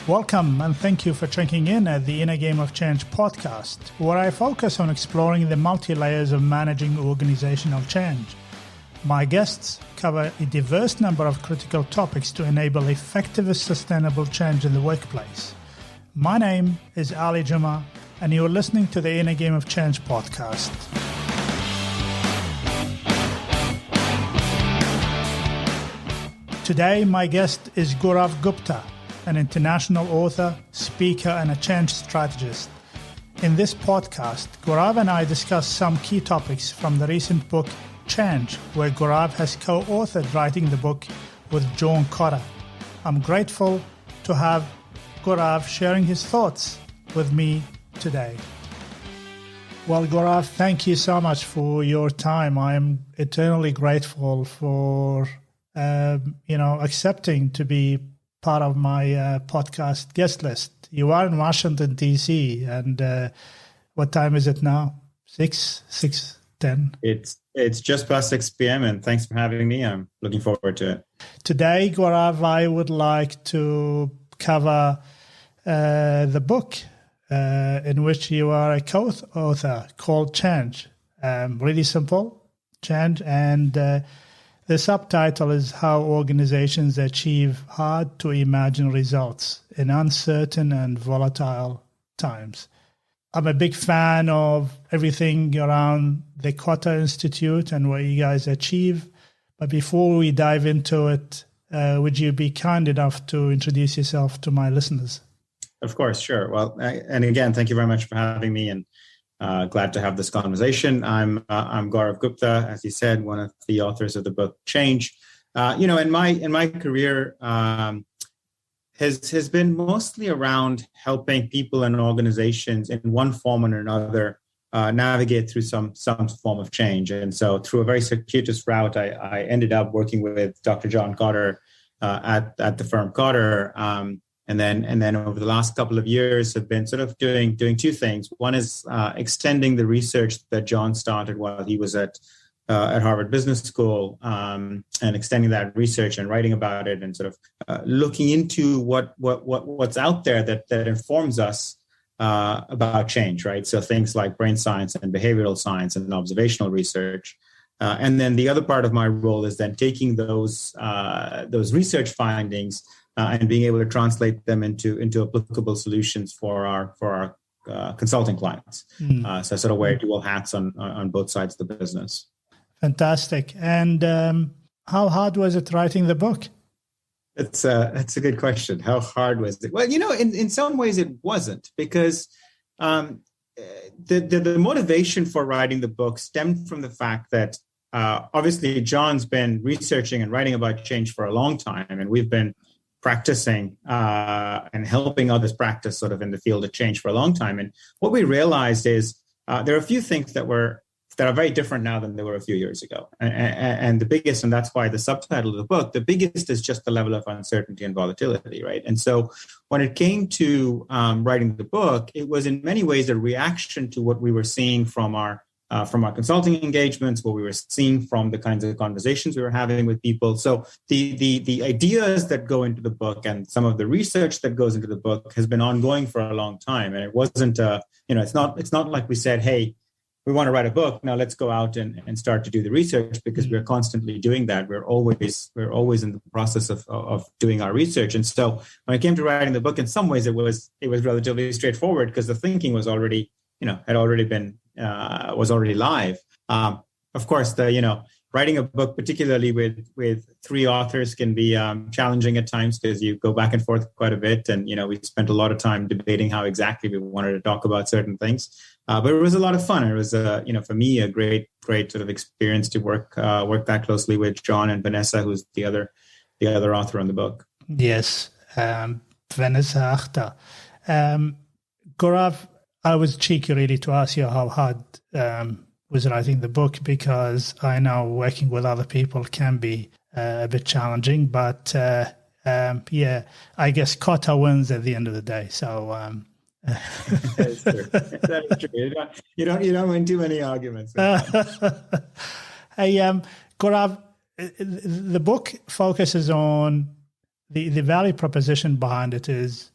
Welcome and thank you for checking in at the Inner Game of Change podcast, where I focus on exploring the multi-layers of managing organizational change. My guests cover a diverse number of critical topics to enable effective and sustainable change in the workplace. My name is Ali Juma, and you're listening to the Inner Game of Change podcast. Today, my guest is Gaurav Gupta, an international author, speaker, and a change strategist. In this podcast, Gaurav and I discuss some key topics from the recent book, Change, where Gaurav has co-authored writing the book with John Kotter. I'm grateful to have Gaurav sharing his thoughts with me today. Well, Gaurav, thank you so much for your time. I am eternally grateful for accepting to be part of my podcast guest list. You are in Washington, D.C., and what time is it now? 6:10? It's just past 6 p.m., and thanks for having me. I'm looking forward to it. Today, Gaurav, I would like to cover the book in which you are a co-author called Change. Really simple, Change, and the subtitle is How Organizations Achieve Hard-to-Imagine Results in Uncertain and Volatile Times. I'm a big fan of everything around the Kotter Institute and what you guys achieve. But before we dive into it, would you be kind enough to introduce yourself to my listeners? Of course, sure. Well, and again, thank you very much for having me, and glad to have this conversation. I'm Gaurav Gupta, as you said, one of the authors of the book Change. In my career has been mostly around helping people and organizations in one form or another navigate through some form of change. And so, through a very circuitous route, I ended up working with Dr. John Kotter at the firm Kotter. And then over the last couple of years have been sort of doing two things. One is extending the research that John started while he was at Harvard Business School, and extending that research and writing about it, and sort of looking into what's out there that informs us about change, right? So things like brain science and behavioral science and observational research. And then the other part of my role is then taking those research findings and being able to translate them into applicable solutions for our consulting clients. So sort of wear dual hats on both sides of the business. Fantastic. And how hard was it writing the book? That's a good question. How hard was it? Well, in some ways it wasn't, because the motivation for writing the book stemmed from the fact that obviously John's been researching and writing about change for a long time, and we've been practicing and helping others practice sort of in the field of change for a long time. And what we realized is there are a few things that are very different now than they were a few years ago. And the biggest, and that's why the subtitle of the book, the biggest is just the level of uncertainty and volatility, right? And so when it came to writing the book, it was in many ways a reaction to what we were seeing from our consulting engagements, what we were seeing from the kinds of conversations we were having with people. So the ideas that go into the book and some of the research that goes into the book has been ongoing for a long time. And it wasn't, it's not like we said, hey, we want to write a book, now let's go out and start to do the research, because we're constantly doing that. We're always in the process of doing our research. And so when it came to writing the book, in some ways it was relatively straightforward, because the thinking was already, was already live. Of course, writing a book, particularly with three authors, can be challenging at times, because you go back and forth quite a bit. And, we spent a lot of time debating how exactly we wanted to talk about certain things. But it was a lot of fun. It was, for me, a great sort of experience to work that closely with John and Vanessa, who's the other author on the book. Yes, Vanessa Akhtar. Gaurav, I was cheeky really to ask you how hard was writing the book, because I know working with other people can be a bit challenging. But I guess Kotter wins at the end of the day. So. That's true. That is true. You don't win too many arguments. Hey, Gaurav, the book focuses on the value proposition behind it is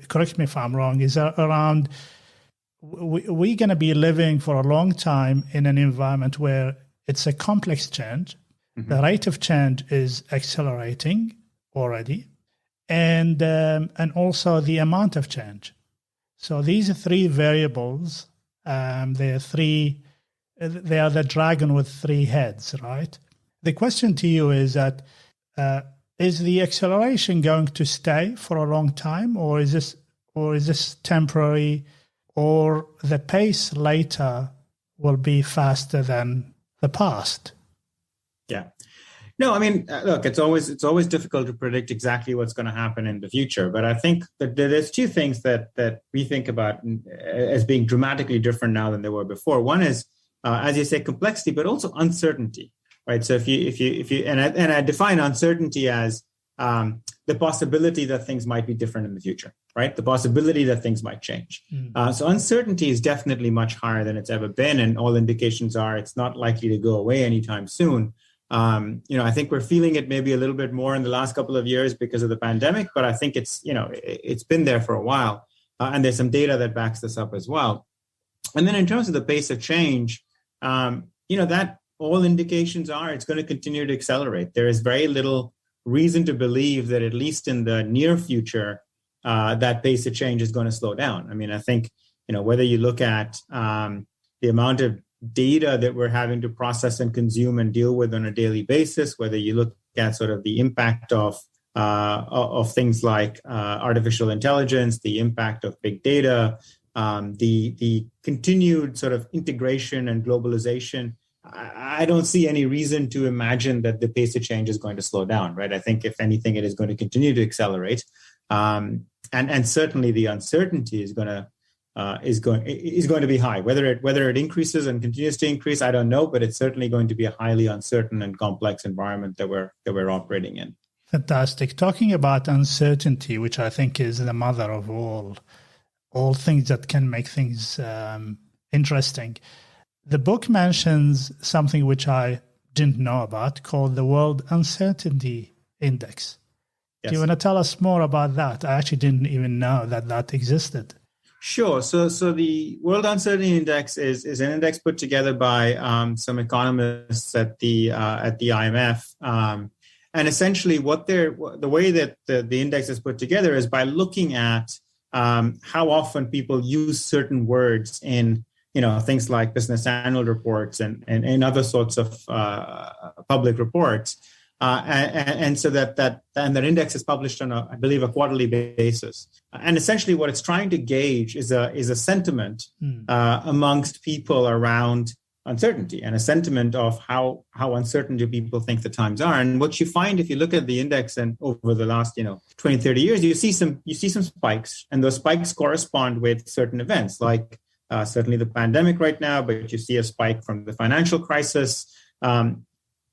correct me if I'm wrong, is around we're going to be living for a long time in an environment where it's a complex change. Mm-hmm. The rate of change is accelerating already, and also the amount of change. So these are three variables. They are the dragon with three heads, right? The question to you is that is the acceleration going to stay for a long time, or is this temporary, or the pace later will be faster than the past? Yeah. No, I mean, look, it's always difficult to predict exactly what's going to happen in the future. But I think that there's two things that we think about as being dramatically different now than they were before. One is, as you say, complexity, but also uncertainty, right? So if you and I define uncertainty as the possibility that things might be different in the future, right? The possibility that things might change. So uncertainty is definitely much higher than it's ever been, and all indications are it's not likely to go away anytime soon. I think we're feeling it maybe a little bit more in the last couple of years because of the pandemic, but I think it's been there for a while, and there's some data that backs this up as well. And then in terms of the pace of change, that all indications are it's going to continue to accelerate. There is very little reason to believe that at least in the near future, that pace of change is going to slow down. I mean, I think, whether you look at the amount of data that we're having to process and consume and deal with on a daily basis, whether you look at sort of the impact of things like artificial intelligence, the impact of big data, the continued sort of integration and globalization, I don't see any reason to imagine that the pace of change is going to slow down, right? I think if anything, it is going to continue to accelerate, and certainly the uncertainty is going to be high. Whether it increases and continues to increase, I don't know, but it's certainly going to be a highly uncertain and complex environment that we're operating in. Fantastic. Talking about uncertainty, which I think is the mother of all things that can make things interesting. The book mentions something which I didn't know about called the World Uncertainty Index. Yes. Do you want to tell us more about that? I actually didn't even know that existed. Sure. So the World Uncertainty Index is an index put together by some economists at the IMF, and essentially the way that the index is put together is by looking at how often people use certain words in things like business annual reports and other sorts of public reports, and so that index is published on I believe a quarterly basis. And essentially, what it's trying to gauge is a sentiment amongst people around uncertainty, and a sentiment of how uncertain do people think the times are. And what you find if you look at the index and over the last 20, 30 years, you see some spikes, and those spikes correspond with certain events like certainly the pandemic right now, but you see a spike from the financial crisis.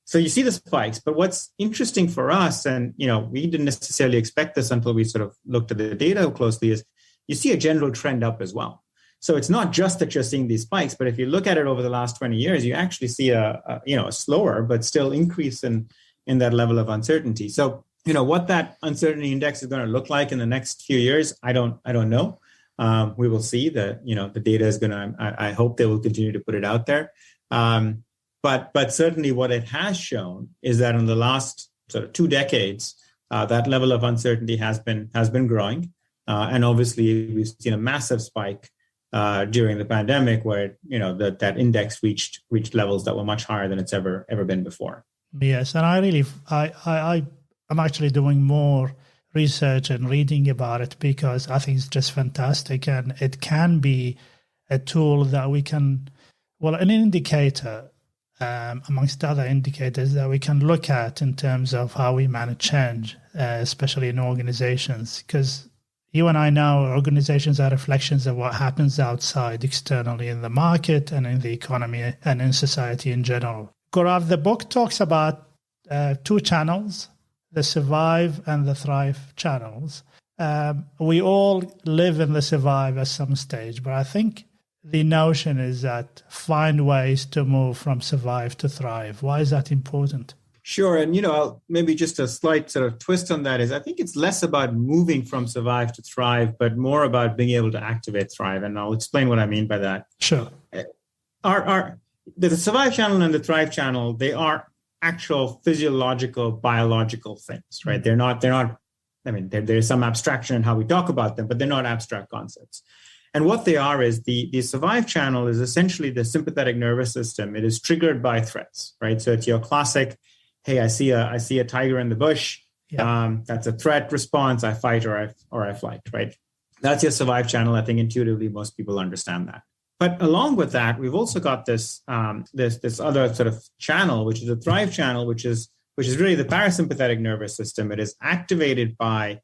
So you see the spikes, but what's interesting for us, and we didn't necessarily expect this until we sort of looked at the data closely, is you see a general trend up as well. So it's not just that you're seeing these spikes, but if you look at it over the last 20 years, you actually see a slower but still increase in that level of uncertainty. So what that uncertainty index is going to look like in the next few years, I don't know. We will see. The data is going to. I hope they will continue to put it out there. But certainly, what it has shown is that in the last sort of 2 decades, that level of uncertainty has been growing, and obviously we've seen a massive spike during the pandemic, where that index reached levels that were much higher than it's ever been before. Yes, and I'm actually doing more research and reading about it because I think it's just fantastic, and it can be a tool that we can, an indicator amongst other indicators that we can look at in terms of how we manage change, especially in organizations, because you and I know organizations are reflections of what happens outside externally in the market and in the economy and in society in general. Gaurav, the book talks about 2 channels, the survive and the thrive channels. We all live in the survive at some stage, but I think the notion is that find ways to move from survive to thrive. Why is that important? Sure. And, maybe just a slight sort of twist on that is I think it's less about moving from survive to thrive, but more about being able to activate thrive. And I'll explain what I mean by that. Sure. The survive channel and the thrive channel, they are actual physiological, biological things, right? They're not, there's some abstraction in how we talk about them, but they're not abstract concepts. And what they are is the survive channel is essentially the sympathetic nervous system. It is triggered by threats, right? So it's your classic, hey, I see a tiger in the bush. Yeah. That's a threat response. I fight or I flight, right? That's your survive channel. I think intuitively most people understand that. But along with that, we've also got this other sort of channel, which is a thrive channel, which is really the parasympathetic nervous system. It is activated by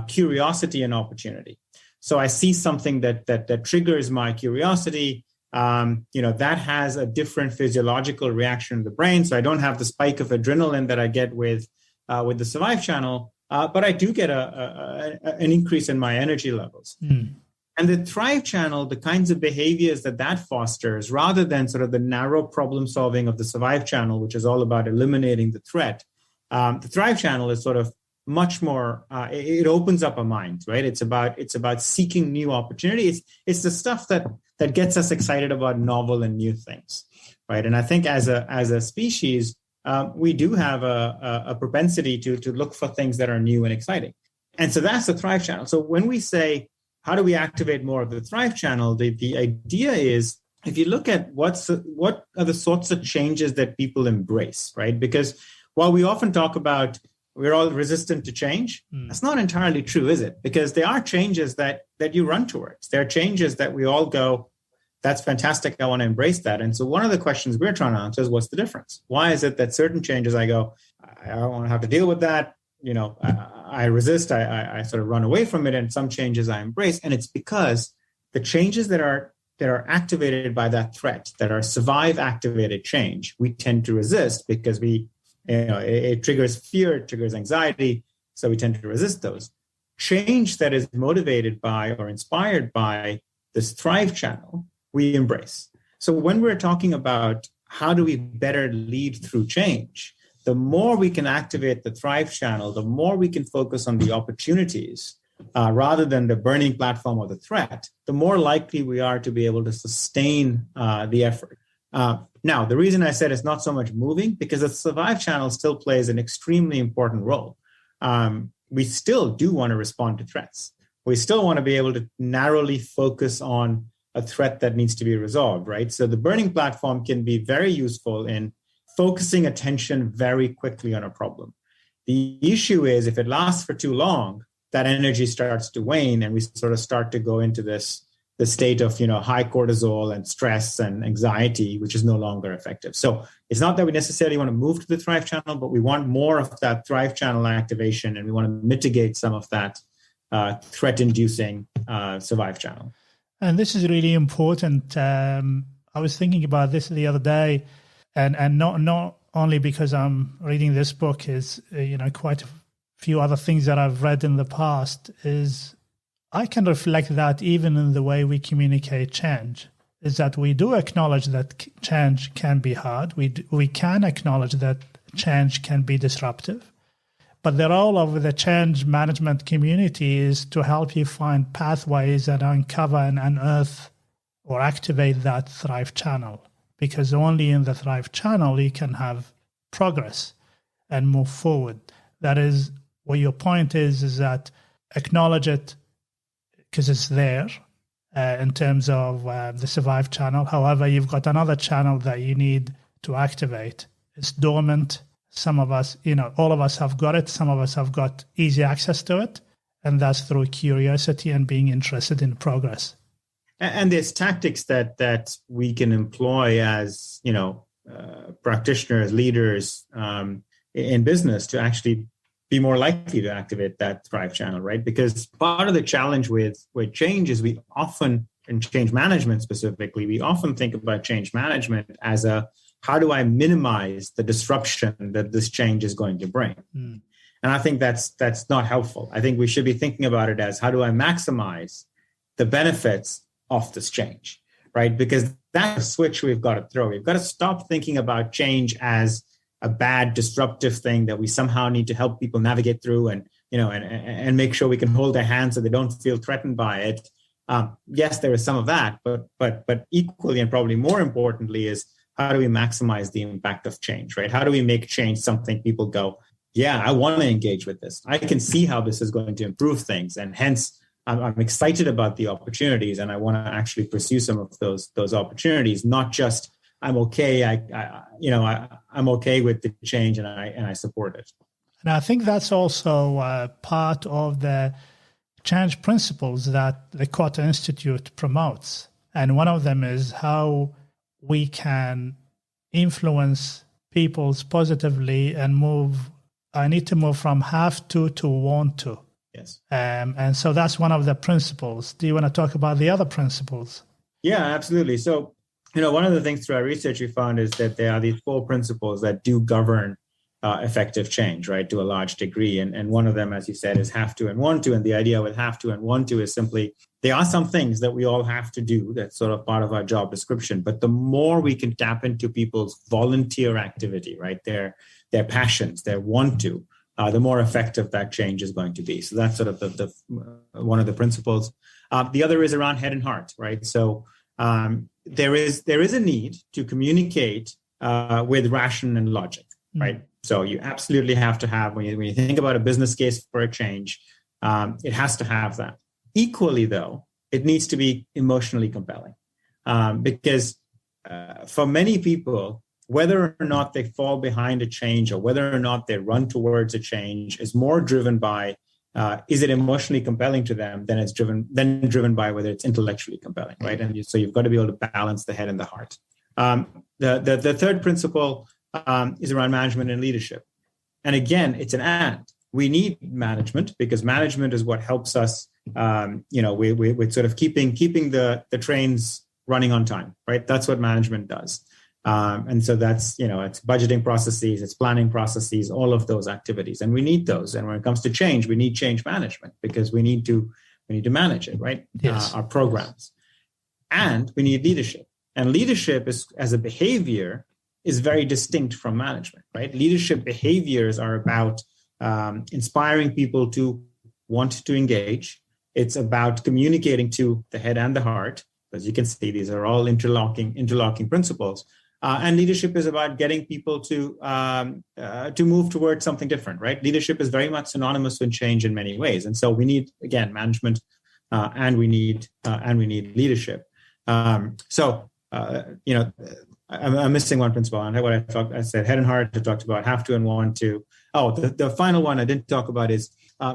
curiosity and opportunity. So I see something that triggers my curiosity. That has a different physiological reaction in the brain. So I don't have the spike of adrenaline that I get with the survive channel, but I do get an increase in my energy levels. And the thrive channel, the kinds of behaviors that fosters, rather than sort of the narrow problem solving of the survive channel, which is all about eliminating the threat, the thrive channel is sort of much more. It opens up a mind, right? It's about seeking new opportunities. It's the stuff that gets us excited about novel and new things, right? And I think as a species, we do have a propensity to look for things that are new and exciting, and so that's the thrive channel. So when we say, how do we activate more of the thrive channel? The idea is, if you look at what are the sorts of changes that people embrace, right? Because while we often talk about we're all resistant to change, that's not entirely true, is it? Because there are changes that you run towards. There are changes that we all go, that's fantastic, I want to embrace that. And so one of the questions we're trying to answer is, what's the difference? Why is it that certain changes I go, I don't want to have to deal with that? I resist, I sort of run away from it, and some changes I embrace. And it's because the changes that are activated by that threat, that are survive activated change, we tend to resist because it triggers fear, it triggers anxiety, so we tend to resist those. Change that is motivated by or inspired by this thrive channel, we embrace. So when we're talking about how do we better lead through change, the more we can activate the thrive channel, the more we can focus on the opportunities rather than the burning platform or the threat, the more likely we are to be able to sustain the effort. Now, the reason I said it's not so much moving, because the survive channel still plays an extremely important role. We still do want to respond to threats. We still want to be able to narrowly focus on a threat that needs to be resolved, right? So the burning platform can be very useful in focusing attention very quickly on a problem. The issue is, if it lasts for too long, that energy starts to wane, and we sort of start to go into the state of high cortisol and stress and anxiety, which is no longer effective. So it's not that we necessarily want to move to the thrive channel, but we want more of that thrive channel activation, and we want to mitigate some of that threat-inducing survive channel. And this is really important. I was thinking about this the other day. And not only because I'm reading this book, is quite a few other things that I've read in the past, is I can reflect that even in the way we communicate change, is that we do acknowledge that change can be hard. We can acknowledge that change can be disruptive. But the role of the change management community is to help you find pathways that uncover and unearth or activate that thrive channel. Because only in the thrive channel you can have progress and move forward. That is what your point is that acknowledge it because it's there in terms of the survive channel. However, you've got another channel that you need to activate. It's dormant. Some of us, all of us have got it. Some of us have got easy access to it. And that's through curiosity and being interested in progress. And there's tactics that we can employ as practitioners, leaders in business to actually be more likely to activate that thrive channel, right? Because part of the challenge with change is we often, in change management specifically, we often think about change management as how do I minimize the disruption that this change is going to bring? And I think that's not helpful. I think we should be thinking about it as, how do I maximize the benefits of this change, right? Because that's a switch we've got to throw. We've got to stop thinking about change as a bad disruptive thing that we somehow need to help people navigate through and make sure we can hold their hands so they don't feel threatened by it. Yes, there is some of that, but equally and probably more importantly is how do we maximize the impact of change, right? How do we make change something people go, yeah, I want to engage with this. I can see how this is going to improve things. And hence, I'm excited about the opportunities and I want to actually pursue some of those opportunities, not just I'm okay. I'm okay with the change and I support it. And I think that's also part of the change principles that the Kotter Institute promotes. And one of them is how we can influence people positively and I need to move from have to want to. Yes. And so that's one of the principles. Do you want to talk about the other principles? Yeah, absolutely. So, one of the things through our research we found is that there are these 4 principles that do govern effective change, right, to a large degree. And one of them, as you said, is have to and want to. And the idea with have to and want to is simply there are some things that we all have to do that's sort of part of our job description. But the more we can tap into people's volunteer activity, right, their passions, their want to, the more effective that change is going to be. So that's sort of the one of the principles. The other is around head and heart, right? So there is a need to communicate with ration and logic, right? So you absolutely have to have, when you think about a business case for a change, it has to have that. Equally, though, it needs to be emotionally compelling because for many people, whether or not they fall behind a change or whether or not they run towards a change is more driven by is it emotionally compelling to them than driven by whether it's intellectually compelling, right? And so you've got to be able to balance the head and the heart. The third principle is around management and leadership. And again, it's an and. We need management because management is what helps us, with sort of keeping the trains running on time, right? That's what management does. And so that's, it's budgeting processes, it's planning processes, all of those activities. And we need those. And when it comes to change, we need change management because we need to manage it, right? Yes. Our programs. And we need leadership. And leadership is, as a behavior, is very distinct from management, right? Leadership behaviors are about inspiring people to want to engage. It's about communicating to the head and the heart. As you can see, these are all interlocking principles. And leadership is about getting people to move towards something different, right? Leadership is very much synonymous with change in many ways. And so we need, again, management and we need leadership. I'm missing one principle. And I said head and heart. I talked about have to and want to. Oh, the final one I didn't talk about is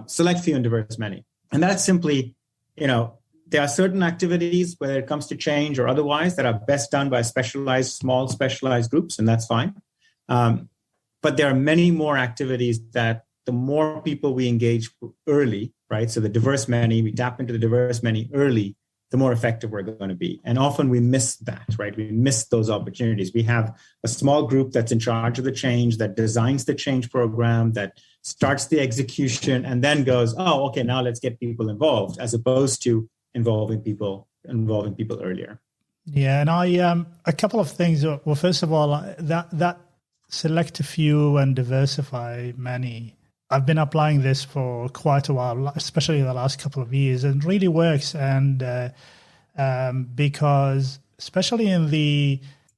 select few and diverse many. And that's simply, there are certain activities, whether it comes to change or otherwise, that are best done by small specialized groups, and that's fine. But there are many more activities that the more people we engage early, right? So the diverse many, we tap into the diverse many early, the more effective we're going to be. And often we miss that, right? We miss those opportunities. We have a small group that's in charge of the change, that designs the change program, that starts the execution, and then goes, oh, okay, now let's get people involved, as opposed to involving people earlier. Yeah, and a couple of things. Well, first of all, that select a few and diversify many. I've been applying this for quite a while, especially the last couple of years, and it really works. And because, especially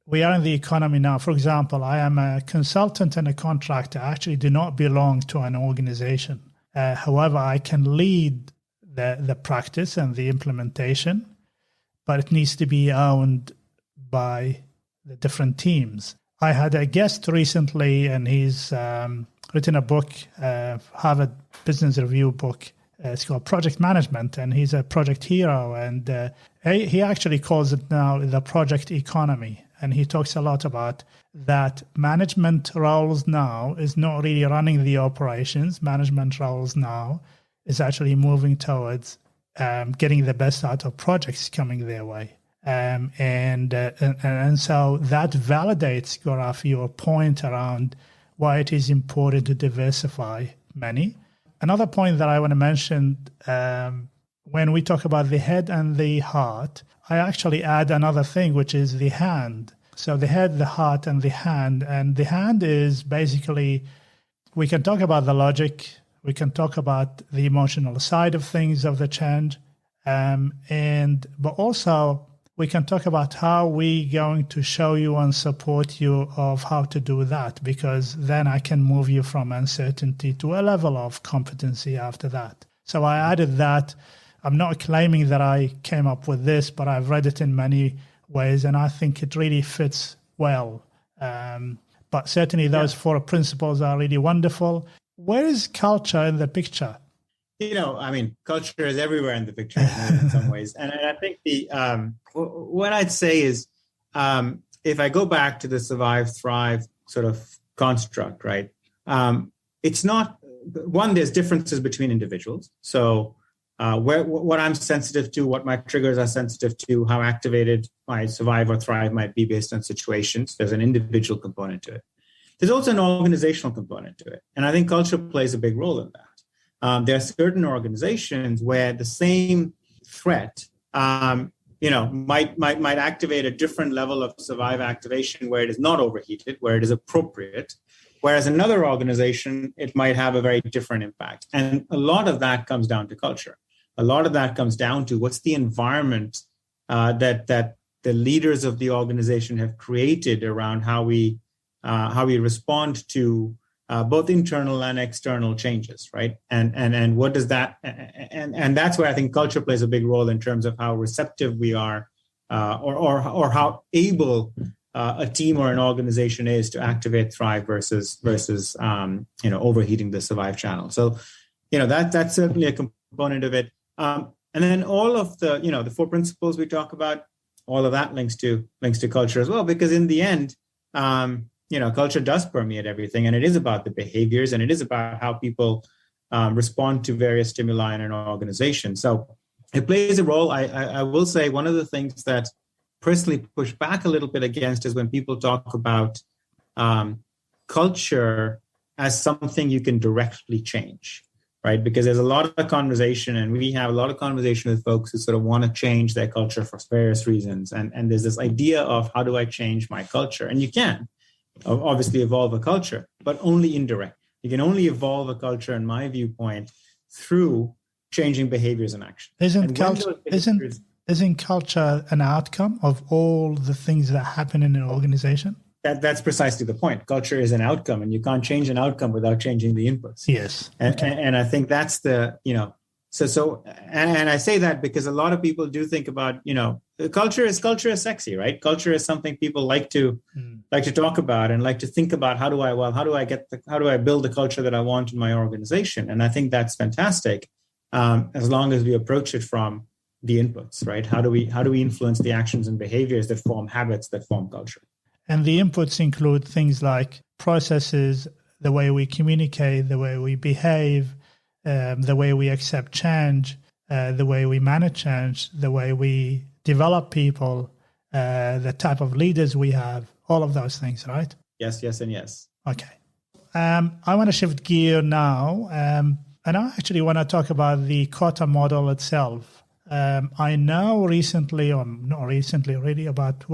we are in the economy now. For example, I am a consultant and a contractor. I actually do not belong to an organization. However, I can lead the practice and the implementation, but it needs to be owned by the different teams. I had a guest recently, and he's written a book, Harvard Business Review book. It's called Project Management, and he's a project hero. And he actually calls it now the project economy. And he talks a lot about that management roles now is not really running the operations. Management roles now is actually moving towards getting the best out of projects coming their way. And so that validates, Gaurav, your point around why it is important to diversify many. Another point that I want to mention, when we talk about the head and the heart, I actually add another thing, which is the hand. So the head, the heart, and the hand. And the hand is basically, we can talk about the logic, we can talk about the emotional side of things of the change, but also we can talk about how we going to show you and support you of how to do that, because then I can move you from uncertainty to a level of competency after that. So I added that. I'm not claiming that I came up with this, but I've read it in many ways, and I think it really fits well. But certainly those 4 principles are really wonderful. Where is culture in the picture? Culture is everywhere in the picture in some ways. And I think what I'd say is, if I go back to the survive, thrive sort of construct, right? It's not, one, there's differences between individuals. So what I'm sensitive to, what my triggers are sensitive to, how activated my survive or thrive might be based on situations. There's an individual component to it. There's also an organizational component to it. And I think culture plays a big role in that. There are certain organizations where the same threat, might activate a different level of survive activation where it is not overheated, where it is appropriate. Whereas another organization, it might have a very different impact. And a lot of that comes down to culture. A lot of that comes down to what's the environment that the leaders of the organization have created around how we respond to both internal and external changes, right? And what does that and that's where I think culture plays a big role in terms of how receptive we are, or how able a team or an organization is to activate thrive versus overheating the survive channel. So that's certainly a component of it. And then all of the 4 principles we talk about, all of that links to culture as well, because in the end, culture does permeate everything, and it is about the behaviors, and it is about how people respond to various stimuli in an organization. So it plays a role. I will say one of the things that personally push back a little bit against is when people talk about culture as something you can directly change, right? Because there's a lot of conversation, and we have a lot of conversation with folks who sort of want to change their culture for various reasons. And there's this idea of, how do I change my culture? And you can obviously evolve a culture, but only indirect. You can only evolve a culture, in my viewpoint, through changing behaviors and action. Isn't culture an outcome of all the things that happen in an organization? That's precisely the point. Culture is an outcome, and you can't change an outcome without changing the inputs. Yes. And I think that's and I say that because a lot of people do think about, culture is sexy, right? Culture is something people like to talk about and like to think about. How do I build the culture that I want in my organization? And I think that's fantastic, as long as we approach it from the inputs, right? How do we influence the actions and behaviors that form habits that form culture? And the inputs include things like processes, the way we communicate, the way we behave, the way we accept change, the way we manage change, the way we develop people, the type of leaders we have, all of those things, right? Yes, and yes. Okay. I want to shift gear now, and I actually want to talk about the Kotter model itself. I know recently, or not recently, already about,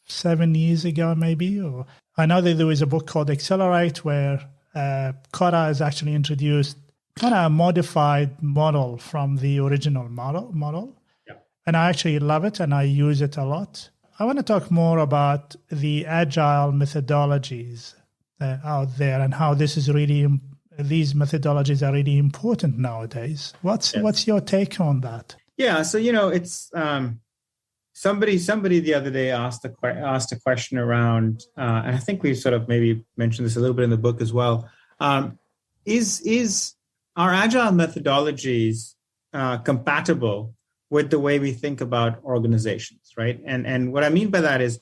7 years ago maybe, or I know that there was a book called Accelerate where Kotter has actually introduced kind of a modified model from the original model. Yeah. And I actually love it, and I use it a lot. I want to talk more about the agile methodologies out there, and how these methodologies are really important nowadays. What's your take on that? Yeah, so it's somebody the other day asked a question around, and I think we sort of maybe mentioned this a little bit in the book as well. Is our agile methodologies compatible with the way we think about organizations, right? And what I mean by that is,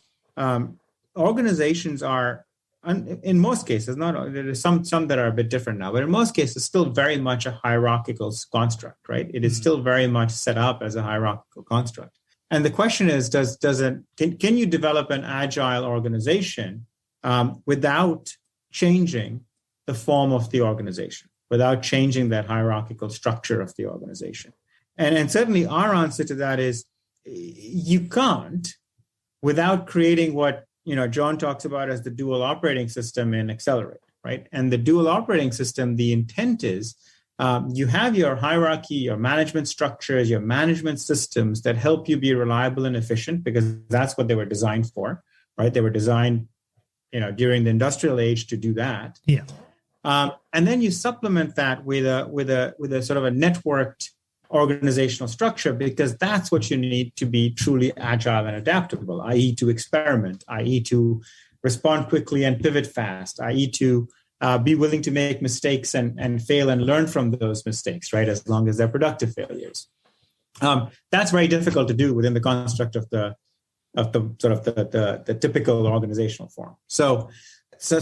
organizations are, in most cases, there's some that are a bit different now, but in most cases, still very much a hierarchical construct, right? It is still very much set up as a hierarchical construct. And the question is, can you develop an agile organization without changing the form of the organization, without changing that hierarchical structure of the organization? And certainly our answer to that is, you can't, without creating what John talks about as the dual operating system in Accelerate, right? And the dual operating system, the intent is you have your hierarchy, your management structures, your management systems that help you be reliable and efficient, because that's what they were designed for, right? They were designed, during the industrial age to do that. Yeah. And then you supplement that with a sort of a networked organizational structure, because that's what you need to be truly agile and adaptable, i.e. to experiment, i.e. to respond quickly and pivot fast, i.e. to be willing to make mistakes and fail and learn from those mistakes, right? As long as they're productive failures. That's very difficult to do within the construct of the typical organizational form. So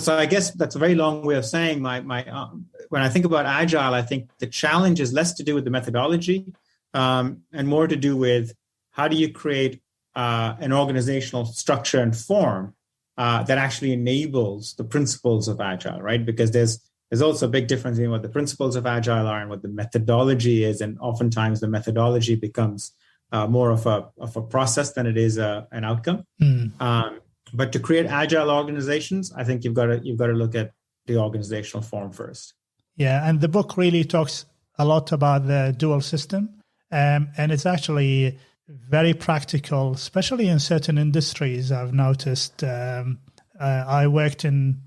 I guess that's a very long way of saying when I think about agile, I think the challenge is less to do with the methodology and more to do with how do you create an organizational structure and form that actually enables the principles of agile, right? Because there's also a big difference in what the principles of agile are and what the methodology is, and oftentimes the methodology becomes more of a process than it is an outcome. But to create agile organizations, I think you've got to look at the organizational form first. Yeah, and the book really talks a lot about the dual system, and it's actually very practical, especially in certain industries. I've noticed. I worked in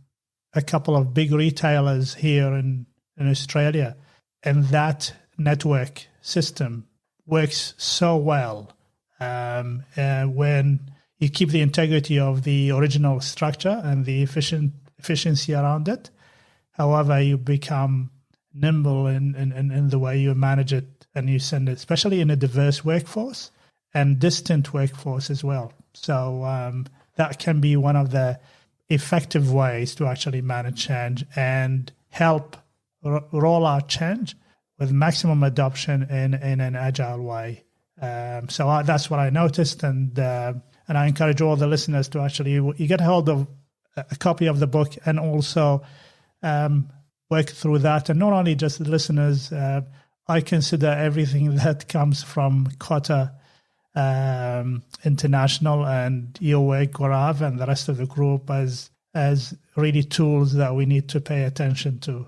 a couple of big retailers here in Australia, and that network system works so well when you keep the integrity of the original structure and the efficiency around it. However, you become nimble in the way you manage it, and you send it, especially in a diverse workforce and distant workforce as well. So that can be one of the effective ways to actually manage change and help roll out change with maximum adoption in an agile way. So that's what I noticed, and I encourage all the listeners to actually you get hold of a copy of the book and also work through that. And not only just the listeners, I consider everything that comes from Kotter International and your work, Gaurav, and the rest of the group as really tools that we need to pay attention to,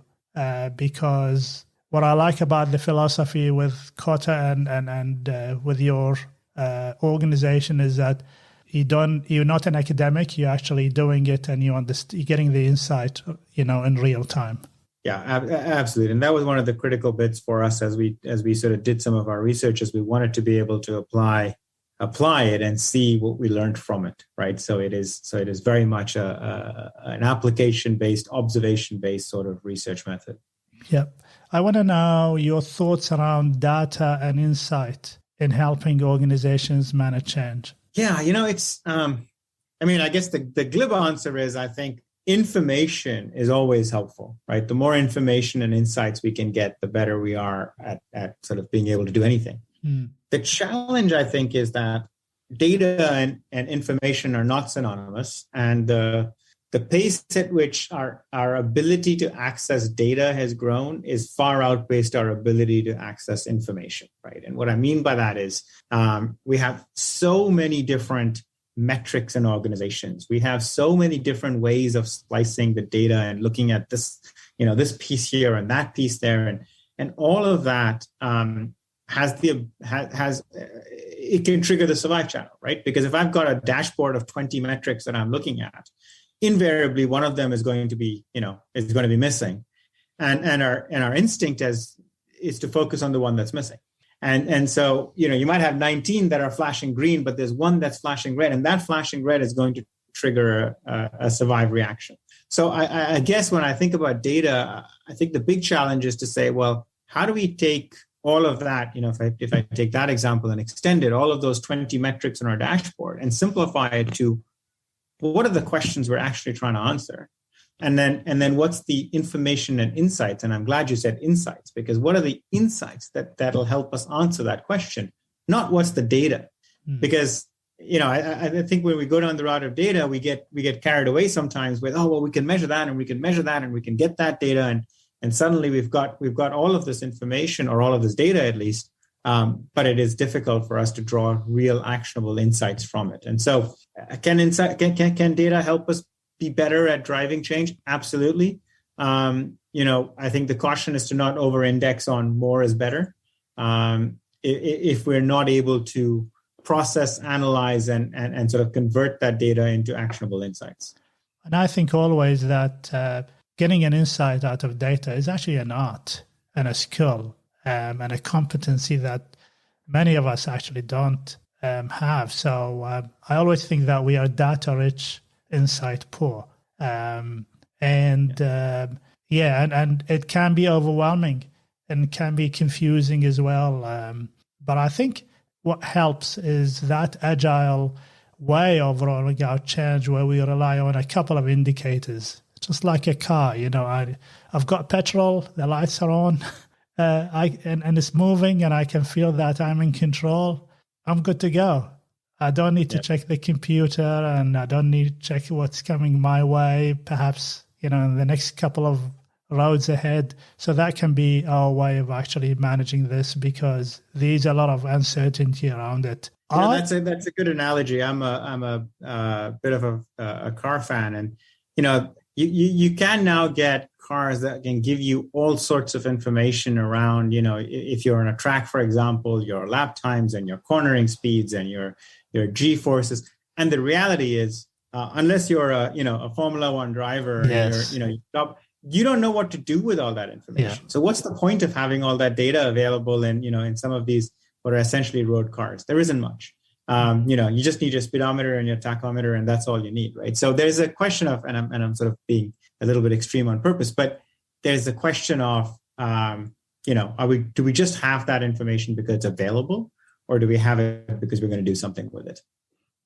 because what I like about the philosophy with Kotter and with your organization is that you're not an academic, you're actually doing it, and you're getting the insight, in real time. Yeah, absolutely. And that was one of the critical bits for us as we sort of did some of our research, is we wanted to be able to apply it and see what we learned from it, right? So it is very much an application-based, observation-based sort of research method. Yeah. I want to know your thoughts around data and insight in helping organizations manage change. Yeah, it's, I guess the glib answer is, I think information is always helpful, right? The more information and insights we can get, the better we are at sort of being able to do anything. The challenge, I think, is that data and information are not synonymous, and the pace at which our ability to access data has grown is far outpaced our ability to access information, right? And what I mean by that is we have so many different metrics in organizations. We have so many different ways of slicing the data and looking at this, this piece here and that piece there, and all of that it can trigger the survive channel, right? Because if I've got a dashboard of 20 metrics that I'm looking at, invariably one of them is going to be missing, and our instinct is to focus on the one that's missing. And so, you might have 19 that are flashing green, but there's one that's flashing red, and that flashing red is going to trigger a survive reaction. So I guess when I think about data, I think the big challenge is to say, well, how do we take all of that, if I take that example and extend it, all of those 20 metrics in our dashboard, and simplify it to, well, what are the questions we're actually trying to answer? And then what's the information and insights? And I'm glad you said insights, because what are the insights that'll help us answer that question? Not what's the data. Because, I think when we go down the route of data, we get carried away sometimes with, we can measure that and we can measure that and we can get that data. And suddenly we've got all of this information, or all of this data at least, but it is difficult for us to draw real actionable insights from it. And so, can data help us be better at driving change? Absolutely. I think the caution is to not over-index on more is better. If we're not able to process, analyze, and sort of convert that data into actionable insights. And I think always that getting an insight out of data is actually an art and a skill and a competency that many of us actually don't have. So I always think that we are data-rich, insight poor. And it can be overwhelming and can be confusing as well. But I think what helps is that agile way of rolling out change where we rely on a couple of indicators, just like a car. I've got petrol, the lights are on, and it's moving, and I can feel that I'm in control. I'm good to go. I don't need to check the computer, and I don't need to check what's coming my way, perhaps, in the next couple of roads ahead. So that can be our way of actually managing this, because there's a lot of uncertainty around it. That's a good analogy. I'm a bit of a car fan, and you can now get cars that can give you all sorts of information around, if you're on a track, for example, your lap times and your cornering speeds and your G forces. And the reality is, unless you're a Formula One driver, yes. You don't know what to do with all that information. Yeah. So what's the point of having all that data available in some of these what are essentially road cars? There isn't much. You just need your speedometer and your tachometer, and that's all you need, right? So there's a question of, and I'm sort of being a little bit extreme on purpose, but there's a question of, do we just have that information because it's available, or do we have it because we're going to do something with it?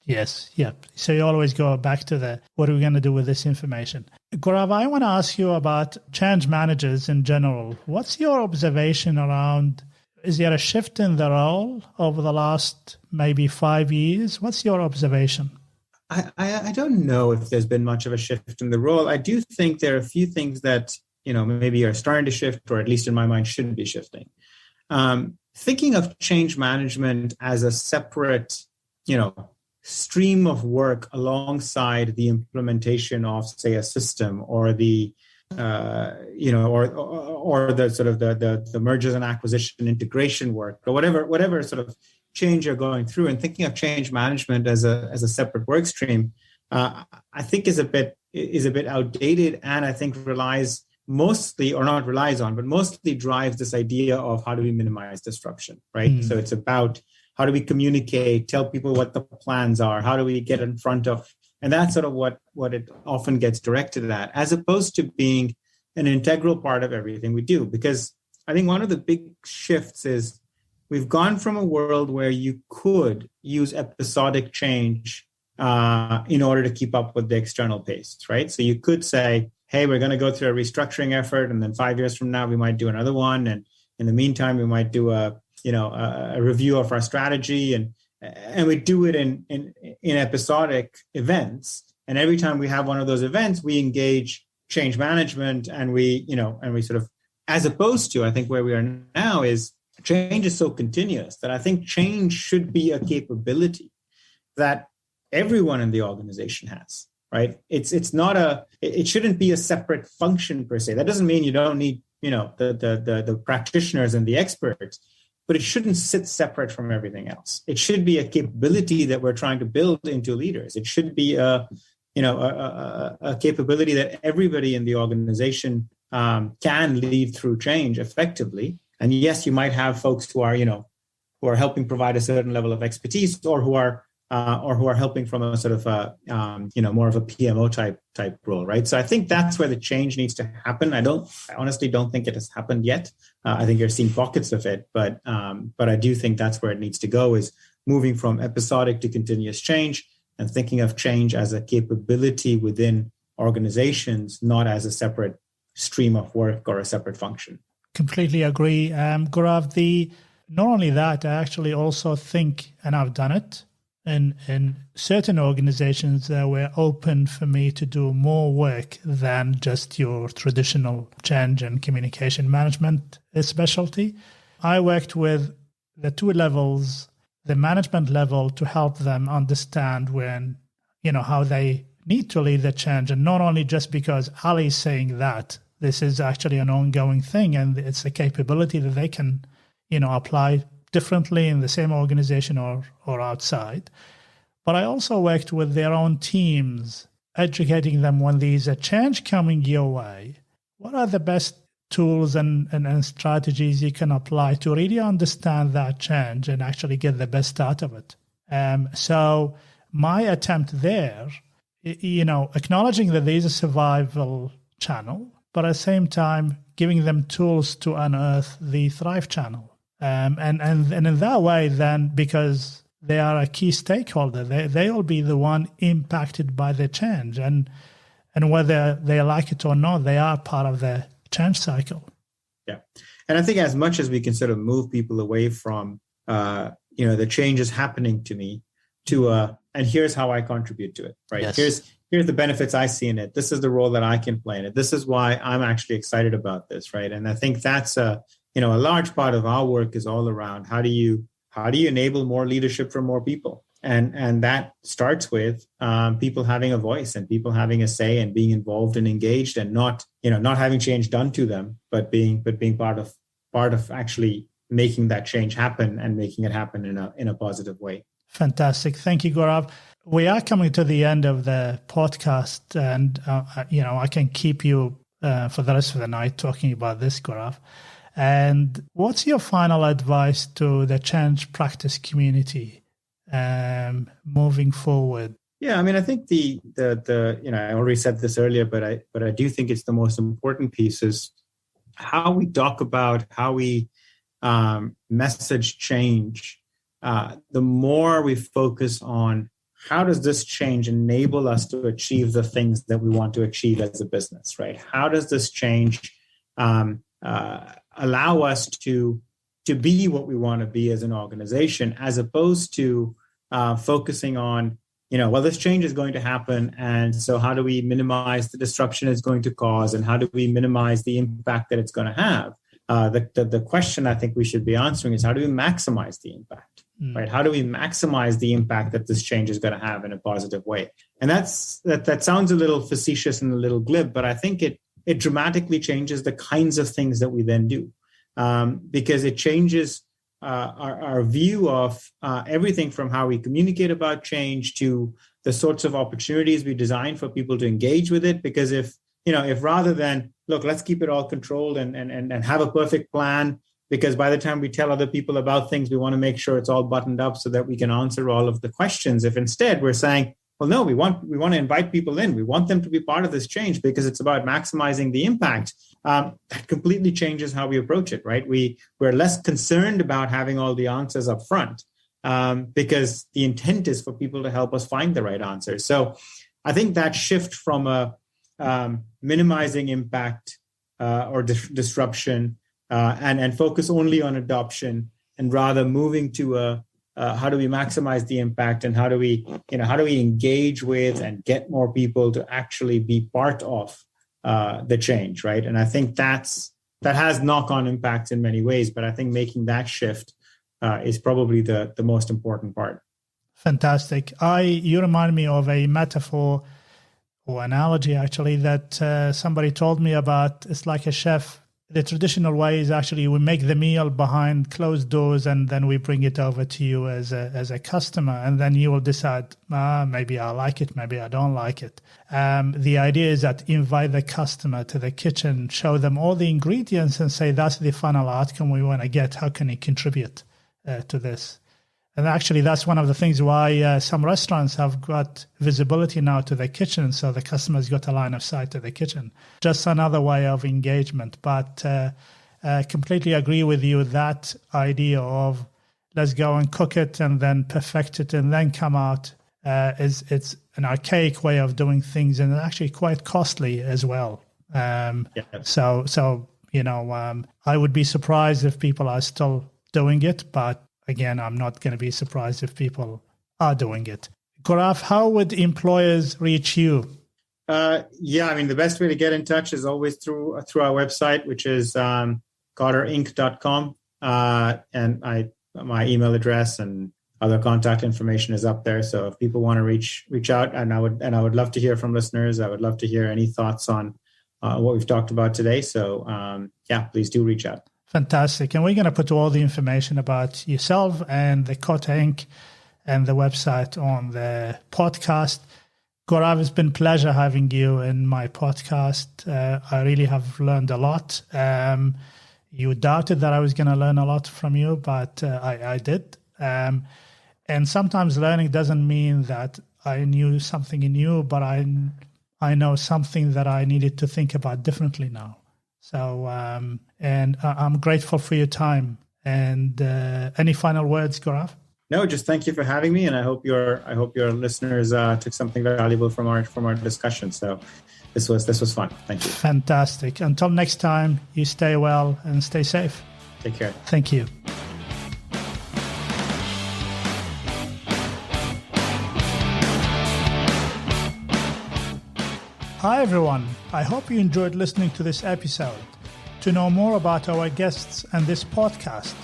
Yes, yeah. So you always go back to what are we going to do with this information? Gaurav, I want to ask you about change managers in general. What's your observation around, is there a shift in the role over the last maybe 5 years? What's your observation? I don't know if there's been much of a shift in the role. I do think there are a few things that, maybe are starting to shift, or at least in my mind should be shifting. Thinking of change management as a separate, stream of work alongside the implementation of, say, a system, or the or the sort of the mergers and acquisition integration work, or whatever sort of change you're going through, and thinking of change management as a separate work stream, I think is a bit outdated, and I think mostly drives this idea of how do we minimize disruption, right? So it's about how do we communicate, tell people what the plans are, how do we get in front of, and that's sort of what it often gets directed at, as opposed to being an integral part of everything we do. Because I think one of the big shifts is we've gone from a world where you could use episodic change in order to keep up with the external pace, right? So you could say, hey, we're going to go through a restructuring effort, and then 5 years from now, we might do another one. And in the meantime, we might do a review of our strategy, and we do it in episodic events. And every time we have one of those events, we engage change management, and we sort of, as opposed to, I think where we are now is change is so continuous that I think change should be a capability that everyone in the organization has, right? It shouldn't be a separate function per se. That doesn't mean you don't need, the practitioners and the experts, but it shouldn't sit separate from everything else. It should be a capability that we're trying to build into leaders. It should be a capability that everybody in the organization can lead through change effectively. And yes, you might have folks who are helping provide a certain level of expertise, or who are helping from a sort of more of a PMO type role, right? So I think that's where the change needs to happen. I honestly don't think it has happened yet. I think you're seeing pockets of it, but I do think that's where it needs to go, is moving from episodic to continuous change, and thinking of change as a capability within organizations, not as a separate stream of work or a separate function. Completely agree. Gaurav, not only that, I actually also think, and I've done it, in certain organizations that were open for me to do more work than just your traditional change and communication management specialty. I worked with the two levels, the management level, to help them understand when, how they need to lead the change. And not only just because Ali is saying that, this is actually an ongoing thing, and it's a capability that they can, apply differently in the same organization or outside. But I also worked with their own teams, educating them when there's a change coming your way. What are the best tools and strategies you can apply to really understand that change and actually get the best out of it? So my attempt there, acknowledging that there's a survival channel, but at the same time giving them tools to unearth the thrive channel. And in that way, then, because they are a key stakeholder, they'll be the one impacted by the change. And whether they like it or not, they are part of the change cycle. Yeah. And I think as much as we can sort of move people away from, the change is happening to me to, and here's how I contribute to it, right? Yes. Here's the benefits I see in it. This is the role that I can play in it. This is why I'm actually excited about this, right? And I think that's a large part of our work is all around how do you enable more leadership from more people? And that starts with people having a voice and people having a say and being involved and engaged, and not having change done to them, but being part of actually making that change happen and making it happen in a positive way. Fantastic. Thank you, Gaurav. We are coming to the end of the podcast, and I can keep you for the rest of the night talking about this, Gaurav. And what's your final advice to the change practice community moving forward? Yeah, I mean, I think the I already said this earlier, but I do think it's the most important piece is how we talk about how we message change. The more we focus on how does this change enable us to achieve the things that we want to achieve as a business, right? How does this change allow us to be what we want to be as an organization, as opposed to focusing on, this change is going to happen, and so how do we minimize the disruption it's going to cause, and how do we minimize the impact that it's going to have? The question I think we should be answering is how do we maximize the impact? Right? How do we maximize the impact that this change is going to have in a positive way? And that sounds a little facetious and a little glib, but I think it dramatically changes the kinds of things that we then do, because it changes our view of everything from how we communicate about change to the sorts of opportunities we design for people to engage with it. Because if rather than, look, let's keep it all controlled and have a perfect plan, because by the time we tell other people about things, we want to make sure it's all buttoned up so that we can answer all of the questions. If instead we're saying, well, no, we want to invite people in. We want them to be part of this change because it's about maximizing the impact. That completely changes how we approach it, right? We're less concerned about having all the answers up front because the intent is for people to help us find the right answers. So I think that shift from a minimizing impact or disruption and focus only on adoption, and rather moving to how do we maximize the impact, and how do we engage with and get more people to actually be part of the change, right? And I think that has knock-on impacts in many ways, but I think making that shift is probably the most important part. Fantastic. You remind me of a metaphor or analogy, actually, that somebody told me about. It's like a chef. The traditional way is actually we make the meal behind closed doors, and then we bring it over to you as a customer, and then you will decide, maybe I like it, maybe I don't like it. The idea is that invite the customer to the kitchen, show them all the ingredients, and say that's the final outcome we want to get. How can you contribute to this? And actually, that's one of the things why some restaurants have got visibility now to the kitchen, so the customer's got a line of sight to the kitchen. Just another way of engagement. But completely agree with you, that idea of let's go and cook it and then perfect it and then come out it's an archaic way of doing things, and actually quite costly as well. So I would be surprised if people are still doing it, but again, I'm not going to be surprised if people are doing it. Gaurav, how would employers reach you? The best way to get in touch is always through our website, which is kotterinc.com. And my email address and other contact information is up there. So if people want to reach out, and I would love to hear from listeners. I would love to hear any thoughts on what we've talked about today. So please do reach out. Fantastic. And we're going to put all the information about yourself and the Kotter Inc. and the website on the podcast. Gaurav, it's been a pleasure having you in my podcast. I really have learned a lot. You doubted that I was going to learn a lot from you, but I did. And sometimes learning doesn't mean that I knew something new, but I know something that I needed to think about differently now. So, and I'm grateful for your time. And any final words, Gaurav? No, just thank you for having me, and I hope your listeners took something valuable from our discussion. So, this was fun. Thank you. Fantastic. Until next time, you stay well and stay safe. Take care. Thank you. Hi everyone, I hope you enjoyed listening to this episode. To know more about our guests and this podcast,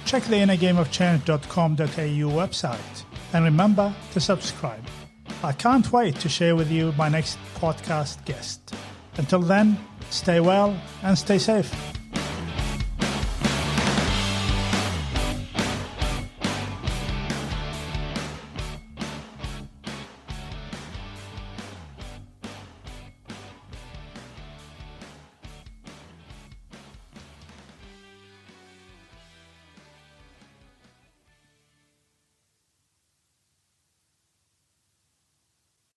check the innergameofchange.com.au website and remember to subscribe. I can't wait to share with you my next podcast guest. Until then, stay well and stay safe.